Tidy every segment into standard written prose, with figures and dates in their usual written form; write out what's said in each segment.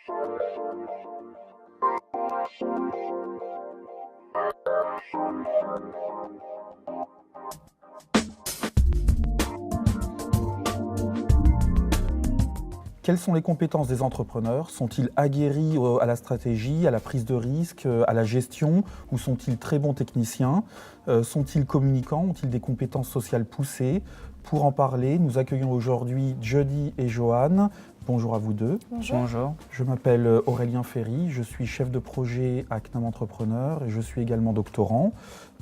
Quelles sont les compétences des entrepreneurs? Sont-ils aguerris à la stratégie, à la prise de risque, à la gestion, ou sont-ils très bons techniciens? Sont-ils communicants? Ont-ils des compétences sociales poussées? Pour en parler, nous accueillons aujourd'hui Jody et Johan. Bonjour à vous deux. Bonjour. Bonjour. Je m'appelle Aurélien Ferry, je suis chef de projet à CNAM Entrepreneur et je suis également doctorant.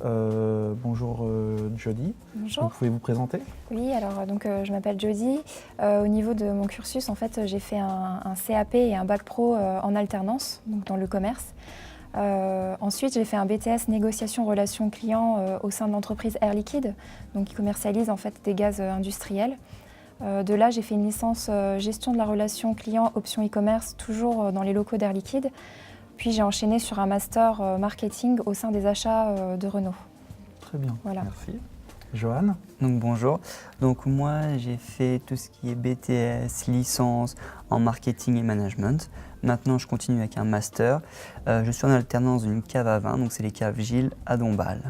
Bonjour Jody. Bonjour. Vous pouvez vous présenter? Oui, alors je m'appelle Jody. Au niveau de mon cursus, en fait, j'ai fait un CAP et un bac pro en alternance, donc dans le commerce. Ensuite, j'ai fait un BTS négociation relations clients au sein de l'entreprise Air Liquide, donc qui commercialise en fait des gaz industriels. De là, j'ai fait une licence gestion de la relation client option e-commerce, toujours dans les locaux d'Air Liquide. Puis j'ai enchaîné sur un master marketing au sein des achats de Renault. Très bien, Voilà. merci. Johan? Donc bonjour. Donc moi j'ai fait tout ce qui est BTS, licence en marketing et management. Maintenant je continue avec un master. Je suis en alternance d'une cave à vin, donc c'est les caves Gilles à Dombasle.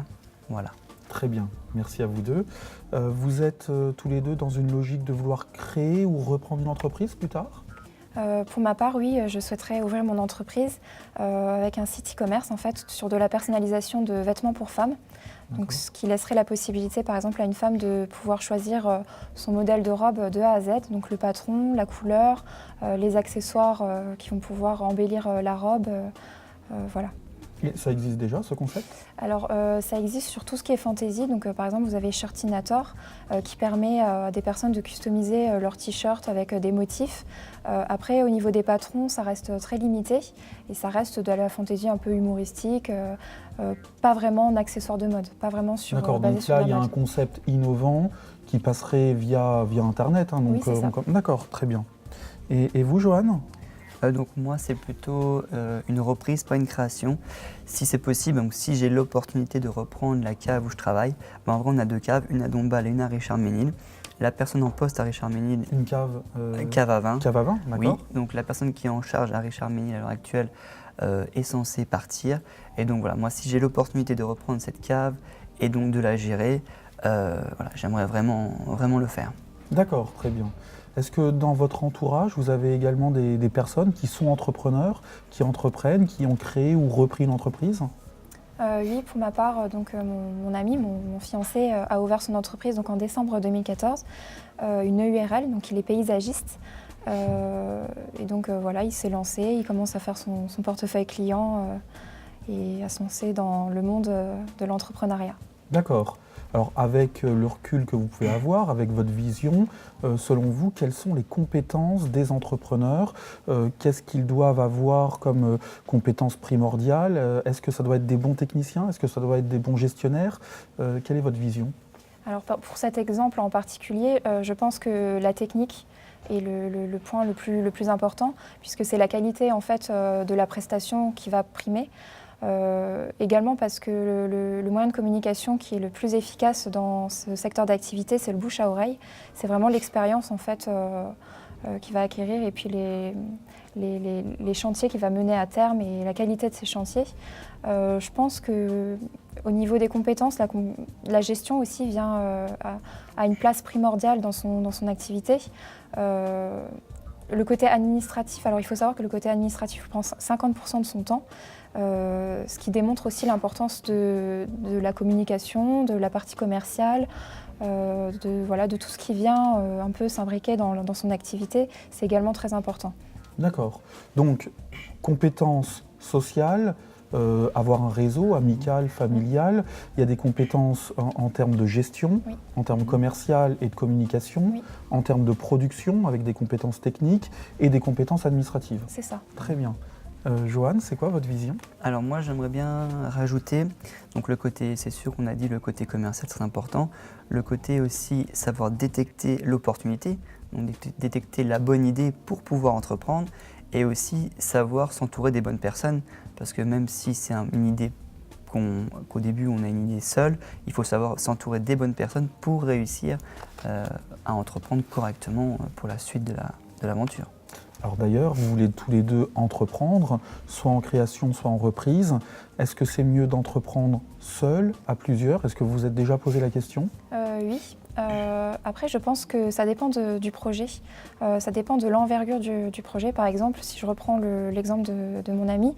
Voilà. Très bien, merci à vous deux. Vous êtes tous les deux dans une logique de vouloir créer ou reprendre une entreprise plus tard? Pour ma part, oui, je souhaiterais ouvrir mon entreprise avec un site e-commerce en fait, sur de la personnalisation de vêtements pour femmes. Donc, ce qui laisserait la possibilité, par exemple, à une femme de pouvoir choisir son modèle de robe de A à Z, donc le patron, la couleur, les accessoires qui vont pouvoir embellir la robe, voilà. Et ça existe déjà, ce concept? Alors, ça existe sur tout ce qui est fantasy. Donc, par exemple, vous avez Shirtinator qui permet à des personnes de customiser leur t-shirt avec des motifs. Après, au niveau des patrons, ça reste très limité et ça reste de la fantasy un peu humoristique, pas vraiment en accessoire de mode, pas vraiment sur. D'accord, basé donc sur là, la il y a mode. un concept innovant qui passerait via Internet. Hein, donc, Oui, c'est ça. D'accord, très bien. Et vous, Johan? Donc moi c'est plutôt une reprise, pas une création. Si c'est possible, donc si j'ai l'opportunité de reprendre la cave où je travaille, en vrai on a deux caves, une à Dombasle et une à Richard-Ménil. La personne en poste à Richard-Ménil, Une cave cave à vin. Cave à vin, Oui, d'accord. donc la personne qui est en charge à Richard-Ménil à l'heure actuelle est censée partir. Et donc voilà, moi si j'ai l'opportunité de reprendre cette cave et donc de la gérer, voilà, j'aimerais vraiment le faire. D'accord, très bien. Est-ce que dans votre entourage, vous avez également des personnes qui sont entrepreneurs, qui entreprennent, qui ont créé ou repris une entreprise? Oui, pour ma part, mon ami, mon fiancé, a ouvert son entreprise donc, en décembre 2014, une EURL, donc il est paysagiste. Et donc voilà, il s'est lancé, il commence à faire son portefeuille client et à se lancer dans le monde de l'entrepreneuriat. D'accord. Alors avec le recul que vous pouvez avoir, avec votre vision, selon vous, quelles sont les compétences des entrepreneurs? Qu'est-ce qu'ils doivent avoir comme compétences primordiales? Est-ce que ça doit être des bons techniciens? Est-ce que ça doit être des bons gestionnaires? Quelle est votre vision? Alors pour cet exemple en particulier, je pense que la technique est le point le plus important, puisque c'est la qualité en fait, de la prestation qui va primer. Également parce que le moyen de communication qui est le plus efficace dans ce secteur d'activité, c'est le bouche à oreille. C'est vraiment l'expérience en fait qu'il va acquérir et puis les chantiers qu'il va mener à terme et la qualité de ces chantiers. Je pense qu'au niveau des compétences, la gestion aussi vient à une place primordiale dans son activité. Le côté administratif, alors il faut savoir que le côté administratif prend 50% de son temps, ce qui démontre aussi l'importance de la communication, de la partie commerciale, de tout ce qui vient un peu s'imbriquer dans son activité. C'est également très important. D'accord. Donc, compétences sociales, avoir un réseau amical, familial. Il y a des compétences en termes de gestion, Oui. en termes commercial et de communication, Oui. en termes de production avec des compétences techniques et des compétences administratives. C'est ça. Très bien. Johan, c'est quoi votre vision? Alors moi j'aimerais bien rajouter, donc le côté, c'est sûr qu'on a dit le côté commercial c'est important, le côté aussi savoir détecter l'opportunité, donc détecter la bonne idée pour pouvoir entreprendre et aussi savoir s'entourer des bonnes personnes parce que même si c'est une idée qu'au début on a une idée seule, il faut savoir s'entourer des bonnes personnes pour réussir à entreprendre correctement pour la suite de l'aventure. Alors d'ailleurs, vous voulez tous les deux entreprendre, soit en création, soit en reprise. Est-ce que c'est mieux d'entreprendre seul, à plusieurs? Est-ce que vous vous êtes déjà posé la question? Oui. Après, je pense que ça dépend du projet. Ça dépend de l'envergure du projet. Par exemple, si je reprends l'exemple de mon ami,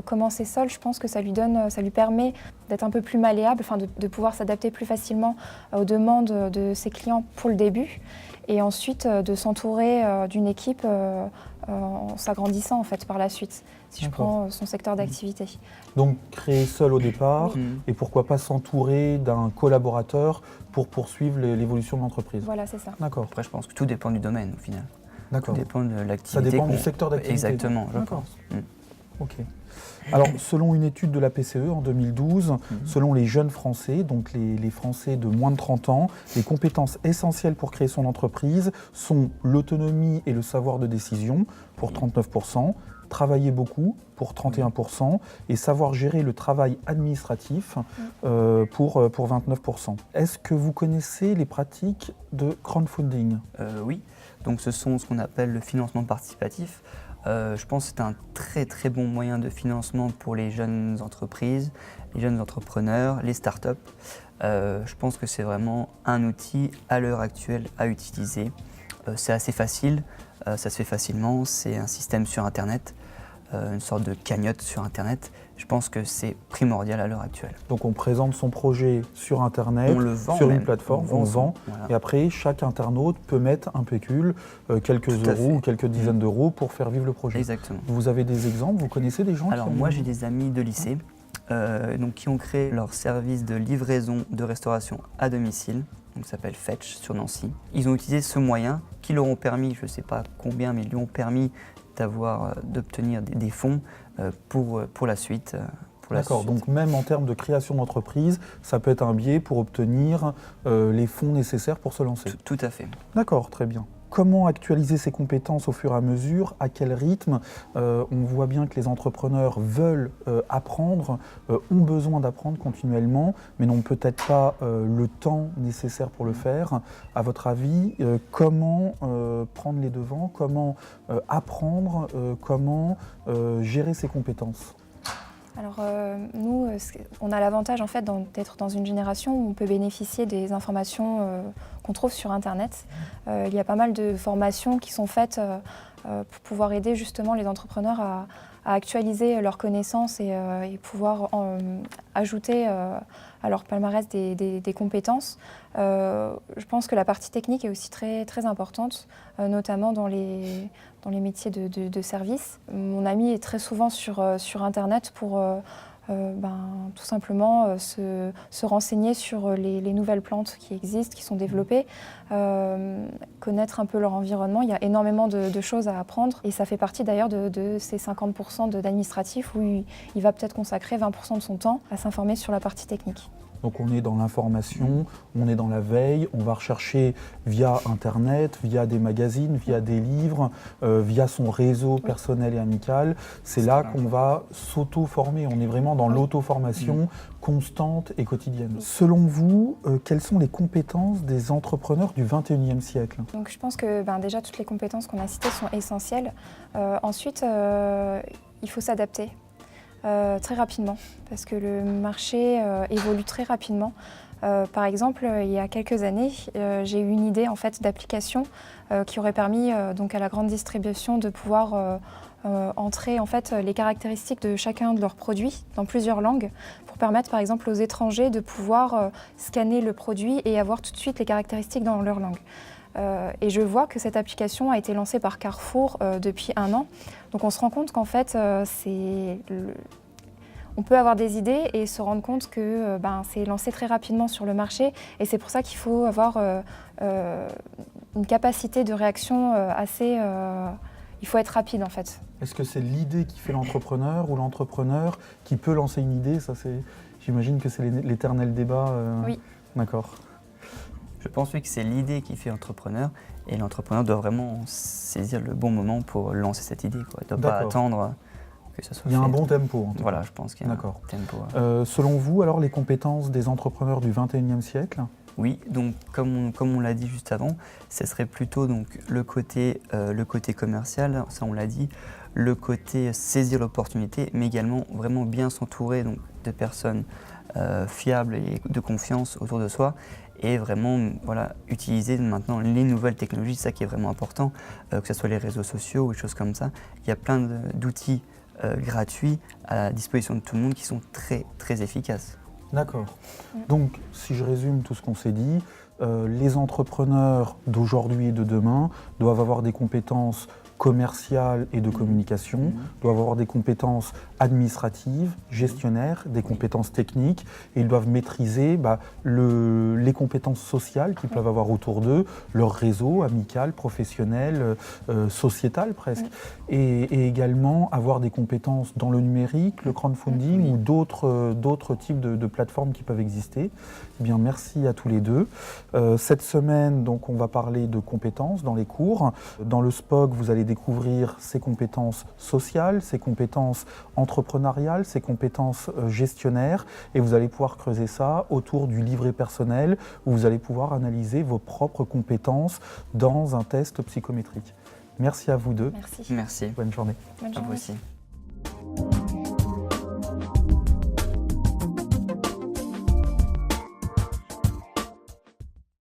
commencer seul, je pense que ça lui permet d'être un peu plus malléable, enfin de pouvoir s'adapter plus facilement aux demandes de ses clients pour le début, et ensuite de s'entourer d'une équipe en s'agrandissant en fait par la suite, si je prends son secteur d'activité. Donc créer seul au départ, Oui. et pourquoi pas s'entourer d'un collaborateur pour poursuivre l'évolution de l'entreprise. Voilà, c'est ça. D'accord, Après, je pense que tout dépend du domaine au final. Tout d'accord. dépend de Ça l'activité. dépend du qu'on- secteur d'activité. Exactement, je D'accord. pense. Ok. Alors, selon une étude de la PCE en 2012, selon les jeunes Français, donc les Français de moins de 30 ans, les compétences essentielles pour créer son entreprise sont l'autonomie et le savoir de décision pour 39%, travailler beaucoup pour 31% et savoir gérer le travail administratif pour 29%. Est-ce que vous connaissez les pratiques de crowdfunding? Oui, donc ce sont ce qu'on appelle le financement participatif. Je pense que c'est un très très bon moyen de financement pour les jeunes entreprises, les jeunes entrepreneurs, les startups. Je pense que c'est vraiment un outil à l'heure actuelle à utiliser. C'est assez facile, ça se fait facilement, c'est un système sur Internet, une sorte de cagnotte sur Internet. Je pense que c'est primordial à l'heure actuelle. Donc on présente son projet sur Internet, On le vend sur une même. plateforme, On on vend, vend, voilà. et après chaque internaute peut mettre un pécule, quelques Tout à euros fait. ou quelques dizaines d'euros pour faire vivre le projet. Exactement. Vous avez des exemples? Vous connaissez des gens Alors qui ont... moi j'ai des amis de lycée donc, qui ont créé leur service de livraison de restauration à domicile, donc ça s'appelle Fetch sur Nancy. Ils ont utilisé ce moyen qui leur ont permis, je ne sais pas combien, mais ils lui ont permis d'obtenir des fonds pour la suite. D'accord, donc même en termes de création d'entreprise, ça peut être un biais pour obtenir les fonds nécessaires pour se lancer. Tout à fait. D'accord, très bien. Comment actualiser ses compétences au fur et à mesure? À quel rythme? On voit bien que les entrepreneurs veulent apprendre, ont besoin d'apprendre continuellement, mais n'ont peut-être pas le temps nécessaire pour le faire. À votre avis, comment prendre les devants? Comment apprendre? Comment gérer ses compétences? Alors nous, on a l'avantage en fait d'être dans une génération où on peut bénéficier des informations qu'on trouve sur Internet. Il y a pas mal de formations qui sont faites pour pouvoir aider justement les entrepreneurs à actualiser leurs connaissances et pouvoir ajouter à leur palmarès des compétences. Je pense que la partie technique est aussi très, très importante, notamment dans les métiers de service. Mon ami est très souvent sur Internet pour tout simplement se renseigner sur les nouvelles plantes qui existent, qui sont développées, connaître un peu leur environnement. Il y a énormément de choses à apprendre et ça fait partie d'ailleurs de ces 50% d'administratif où il va peut-être consacrer 20% de son temps à s'informer sur la partie technique. Donc on est dans l'information, on est dans la veille, on va rechercher via Internet, via des magazines, via des livres, via son réseau personnel et amical. C'est là qu'on va s'auto-former, on est vraiment dans l'auto-formation constante et quotidienne. Selon vous, quelles sont les compétences des entrepreneurs du 21e siècle? Donc je pense que déjà toutes les compétences qu'on a citées sont essentielles. Ensuite, il faut s'adapter. Très rapidement, parce que le marché évolue très rapidement. Par exemple, il y a quelques années, j'ai eu une idée en fait d'application qui aurait permis donc à la grande distribution de pouvoir entrer en fait les caractéristiques de chacun de leurs produits dans plusieurs langues pour permettre par exemple aux étrangers de pouvoir scanner le produit et avoir tout de suite les caractéristiques dans leur langue. Et je vois que cette application a été lancée par Carrefour depuis 1 an. Donc on se rend compte qu'en fait, on peut avoir des idées et se rendre compte que c'est lancé très rapidement sur le marché. Et c'est pour ça qu'il faut avoir une capacité de réaction assez... il faut être rapide en fait. Est-ce que c'est l'idée qui fait l'entrepreneur ou l'entrepreneur qui peut lancer une idée? Ça, j'imagine que c'est l'éternel débat. Oui. D'accord. Je pense oui que c'est l'idée qui fait l'entrepreneur et l'entrepreneur doit vraiment saisir le bon moment pour lancer cette idée. Il ne doit pas attendre que ça soit fait. Il y a un bon tempo. En tout voilà, cas. je pense qu'il y a un tempo. Selon vous, alors, les compétences des entrepreneurs du 21e siècle? Oui, donc comme on l'a dit juste avant, ce serait plutôt donc, le côté commercial, ça on l'a dit, le côté saisir l'opportunité, mais également vraiment bien s'entourer donc, de personnes fiables et de confiance autour de soi, et vraiment voilà, utiliser maintenant les nouvelles technologies, c'est ça qui est vraiment important, que ce soit les réseaux sociaux ou des choses comme ça. Il y a plein d'outils gratuits à la disposition de tout le monde qui sont très très efficaces. D'accord. Donc, si je résume tout ce qu'on s'est dit, les entrepreneurs d'aujourd'hui et de demain doivent avoir des compétences commerciales et de communication, doivent avoir des compétences administratives, gestionnaires, des compétences techniques, et ils doivent maîtriser les compétences sociales qu'ils peuvent avoir autour d'eux, leur réseau amical, professionnel, sociétal presque, et également avoir des compétences dans le numérique, le crowdfunding ou d'autres types de plateformes qui peuvent exister. Eh bien, merci à tous les deux. Cette semaine, donc, on va parler de compétences dans les cours. Dans le SPOG, vous allez découvrir ces compétences sociales, ces compétences entrepreneuriales, ces compétences gestionnaires, et vous allez pouvoir creuser ça autour du livret personnel, où vous allez pouvoir analyser vos propres compétences dans un test psychométrique. Merci à vous deux. Merci. Merci. Bonne journée. Bonne À vous journée. aussi.